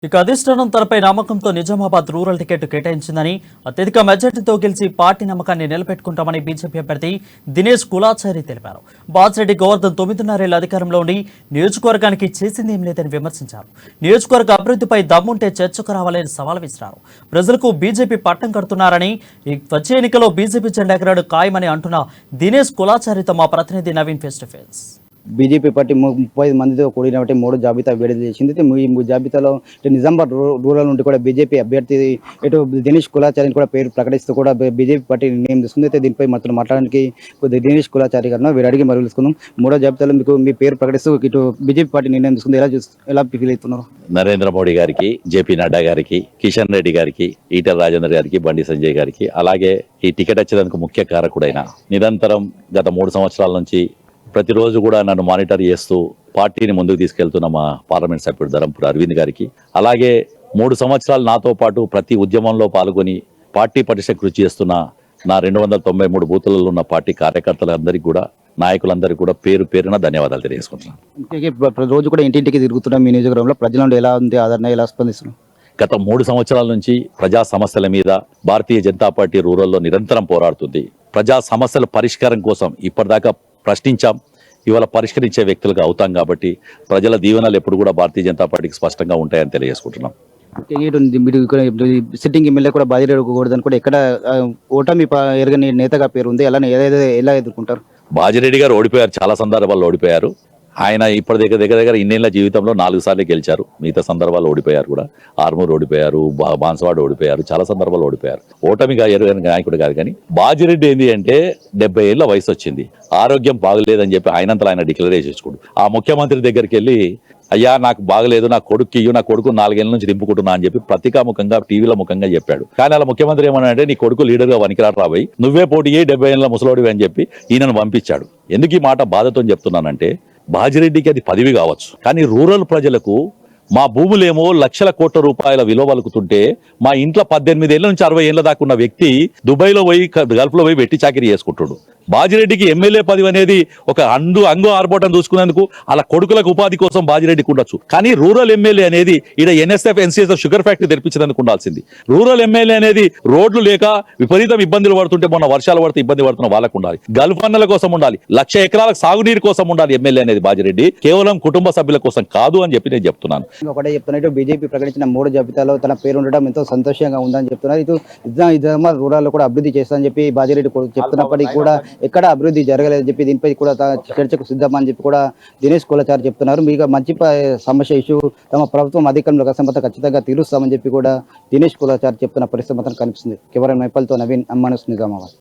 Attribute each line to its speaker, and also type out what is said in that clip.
Speaker 1: ఇక అధిష్టానం తనపై నమ్మకంతో నిజామాబాద్ రూరల్ టికెట్ కేటాయించిందని అత్యధిక మెజార్టీతో గెలిచి పార్టీ నమ్మకాన్ని నిలబెట్టుకుంటామని బీజేపీ అభ్యర్థి దినేష్ కులాచారి తెలిపారు. బాజిరెడ్డి గోవర్ధన్ 9.5 ఏళ్ల అధికారంలో ఉండి నియోజకవర్గానికి చేసింది ఏం లేదని విమర్శించారు. నియోజకవర్గ అభివృద్ధిపై దమ్ముంటే చర్చకు రావాలని సవాల్ విసిరారు. ప్రజలకు బీజేపీ పట్టం కడుతున్నారని, వచ్చే ఎన్నికలో బీజేపీ జెండా ఎగరడం ఖాయమని అంటున్న దినేష్ కులాచారితో మా ప్రతినిధి Naveen face to face.
Speaker 2: BJP party 35 మందితో కూడినటువంటి 3 జాబితా విడుదల చేసింది. ఈ జాబితాలో నిజామాబాద్ రూరల్ నుండి కూడా బీజేపీ అభ్యర్థి ఇటు దినేష్ కులాచారిని కూడా పేరు ప్రకటిస్తూ కూడా బీజేపీ పార్టీ నిర్ణయం తీసుకుంది. అయితే దీనిపై మనతో మాట్లాడడానికి దినేష్ కులాచారి గారు వీరు అడిగి మరి తెలుసుకుందాం. 3వ జాబితాలో మీకు మీ పేరు ప్రకటిస్తూ ఇటు బీజేపీ పార్టీ నిర్ణయం తీసుకుంది. ఎలా ఫీల్ అవుతున్నారు?
Speaker 3: నరేంద్ర మోడీ గారికి, జేపీ నడ్డా గారికి, కిషన్ రెడ్డి గారికి, ఈటెల రాజేందర్ గారికి, బండి సంజయ్ గారికి, అలాగే ఈ టికెట్ వచ్చేందుకు ముఖ్య కారకుడైన నిరంతరం గత 3 సంవత్సరాల నుంచి ప్రతిరోజు కూడా నన్ను మానిటర్ చేస్తూ పార్టీని ముందుకు తీసుకెళ్తున్న మా పార్లమెంట్ సభ్యుడు ధరంపూర్ అరవింద్ గారికి, అలాగే 3 సంవత్సరాలు నాతో పాటు ప్రతి ఉద్యమంలో పాల్గొని పార్టీ పటిష్ట కృషి చేస్తున్న నా 293 బూతులలో ఉన్న పార్టీ కార్యకర్తలందరికీ కూడా, నాయకులందరికీ కూడా పేరు పేరున ధన్యవాదాలు తెలియజేసుకుంటున్నాను.
Speaker 2: రోజు కూడా ఇంటింటికి తిరుగుతున్నాం. మీ నియోజకవర్గంలో ప్రజల నుండి ఎలా ఉంది ఆదరణ, ఎలా స్పందిస్తున్నాం?
Speaker 3: గత 3 సంవత్సరాల నుంచి ప్రజా సమస్యల మీద భారతీయ జనతా పార్టీ రూరల్లో నిరంతరం పోరాడుతుంది. ప్రజా సమస్యల పరిష్కారం కోసం ఇప్పటిదాకా ప్రశ్నించాం, ఇవాళ పరిష్కరించే వ్యక్తులుగా అవుతాం. కాబట్టి ప్రజల దీవెనలు ఎప్పుడు కూడా భారతీయ జనతా పార్టీకి స్పష్టంగా ఉంటాయని తెలియజేసుకుంటున్నాం.
Speaker 2: సిట్టింగ్ ఎమ్మెల్యే కూడా బాజిరెడ్డి గోవర్ధన్ కూడా ఎక్కడ ఓటమి ఎరగని నేతగా పేరు ఉంది. ఎలా ఎదుర్కొంటారు?
Speaker 3: బాజిరెడ్డి గారు ఓడిపోయారు, చాలా సందర్భాల్లో ఓడిపోయారు. ఆయన ఇప్పటి దగ్గర ఇన్నేళ్ల జీవితంలో 4 సార్లు గెలిచారు. మిగతా సందర్భాలు ఓడిపోయారు కూడా. ఆర్మూర్ ఓడిపోయారు, బాన్సవాడ ఓడిపోయారు, చాలా సందర్భాలు ఓడిపోయారు. ఓటమిగా ఎరుగని నాయకుడు కాదు. కానీ బాజిరెడ్డి ఏంటి అంటే 70 ఏళ్ల వయసు వచ్చింది, ఆరోగ్యం బాగలేదని చెప్పి ఆయనంతలో ఆయన డిక్లేర్ చేసుకోడు. ఆ ముఖ్యమంత్రి దగ్గరికి వెళ్ళి, అయ్యా నాకు బాగలేదు, నా కొడుకు ఇయ్యు, నా కొడుకు 4 ఏళ్ల నుంచి దింపుకుంటున్నా అని చెప్పి పత్రికాముఖంగా టీవీలో ముఖంగా చెప్పాడు. కానీ అలా ముఖ్యమంత్రి ఏమన్నాడంటే, నీ కొడుకు లీడర్గా వనికిరాడు రాబోయి, నువ్వే పోటీ 70 ఏళ్ల ముసలోడివి అని చెప్పి ఈయనను పంపించాడు. ఎందుకు ఈ మాట బాధతో చెప్తున్నానంటే, బాజిరెడ్డికి అది పదవి కావచ్చు, కానీ రూరల్ ప్రజలకు మా భూములేమో లక్షల కోట్ల రూపాయల విలువ వలుకుతుంటే, మా ఇంట్లో 18 ఏళ్ల నుంచి 60 ఏళ్ల దాకా ఉన్న వ్యక్తి దుబాయ్లో పోయి, గల్ఫ్లో పోయి వెట్టి చాకిరీ చేసుకుంటాడు. బాజిరెడ్డికి ఎమ్మెల్యే పదవి అనేది ఒక అంగు ఆర్భోటం చూసుకునేందుకు అలా కొడుకులకు ఉపాధి కోసం బాజిరెడ్డికి ఉండొచ్చు. కానీ రూరల్ ఎమ్మెల్యే అనేది ఇక్కడ NSF NCS షుగర్ ఫ్యాక్టరీ తెరిపించేందుకు ఉండాల్సింది. రూరల్ ఎమ్మెల్యే అనేది రోడ్లు లేక విపరీతం ఇబ్బందులు పడుతుంటే, మొన్న వర్షాలు పడితే ఇబ్బంది పడుతున్న వాళ్ళకు ఉండాలి, గల్ఫ్ అన్నల కోసం ఉండాలి, 1,00,000 ఎకరాలకు సాగునీరు కోసం ఉండాలి ఎమ్మెల్యే అనేది. బాజిరెడ్డి కేవలం కుటుంబ సభ్యుల కోసం కాదు అని చెప్పి నేను చెప్తున్నాను.
Speaker 2: ఒకటే చెప్తున్నట్టు బీజేపీ ప్రకటించిన 3 జాబితాలో తన పేరు ఉండడం ఎంతో సంతోషంగా ఉందని చెప్తున్నారు. ఇటు నిజామాబాద్ రూరల్ కూడా అభివృద్ధి చేస్తానని చెప్పి బాజిరెడ్డి చెప్తున్నప్పటికీ కూడా ఎక్కడ అభివృద్ధి జరగలేదని చెప్పి దీనిపై కూడా చర్చకు సిద్ధమని చెప్పి కూడా దినేష్ కులాచారి చెప్తున్నారు. మీకు మంచి సమస్య ఇష్యూ తమ ప్రభుత్వం అధికారంలోకి వస్తే ఖచ్చితంగా తీరుస్తామని చెప్పి కూడా దినేష్ కులాచారి చెప్తున్న పరిస్థితి మాత్రం కనిపిస్తుంది. కెమెరా మైపల్తో నవీన్, అమ్మానుస్, నిజామాబాద్.